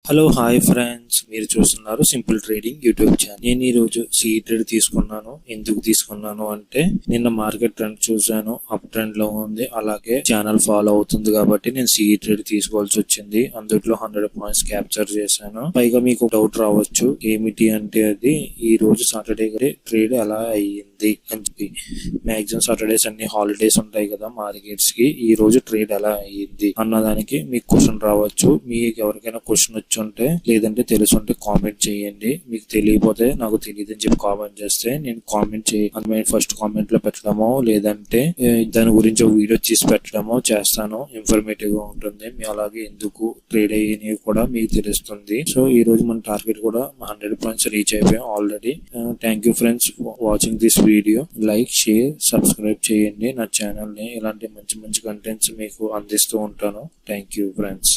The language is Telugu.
హలో హాయ్ ఫ్రెండ్స్, మీరు చూస్తున్నారు సింపుల్ ట్రేడింగ్ యూట్యూబ్ ఛానల్. నేను ఈ రోజు ట్రేడ్ తీసుకున్నాను. ఎందుకు తీసుకున్నాను అంటే నిన్న మార్కెట్ ట్రెండ్ చూసాను, అప్ ట్రెండ్ లో ఉంది. అలాగే ఛానల్ ఫాలో అవుతుంది కాబట్టి నేను ట్రేడ్ తీసుకోవాల్సి వచ్చింది. అందులో 100 పాయింట్స్ క్యాప్చర్ చేశాను. పైగా మీకు డౌట్ రావచ్చు, ఏమిటి అంటే అది ఈ రోజు సాటర్డే ట్రేడ్ ఎలా అయ్యింది అని చెప్పి. మాక్సిమం సాటర్డేస్ అన్ని హాలిడేస్ ఉంటాయి కదా మార్కెట్స్ కి. ఈ రోజు ట్రేడ్ ఎలా అయ్యింది అన్నదానికి మీకు క్వశ్చన్ రావచ్చు. మీకు ఎవరికైనా క్వశ్చన్ ఉంటే లేదంటే తెలుసుంటే కామెంట్ చేయండి. మీకు తెలియకపోతే నాకు తెలియదు అని చెప్పి కామెంట్ చేస్తే నేను కామెంట్ ఫస్ట్ కామెంట్ లో పెట్టడమో లేదంటే దాని గురించి ఒక వీడియో చేసి పెట్టడమో చేస్తాను. ఇన్ఫర్మేటివ్ గా ఉంటుంది. మీ అలాగే ఎందుకు ట్రేడ్ అయ్యి కూడా మీకు తెలుస్తుంది. సో ఈ రోజు మన టార్గెట్ కూడా 100 పాయింట్స్ రీచ్ అయిపోయాం already. Thank you friends watching this video. Like, share, subscribe చేయండి నా ఛానల్ ని. ఇలాంటి మంచి మంచి కంటెంట్స్ మీకు అందిస్తూ ఉంటాను. Thank you friends.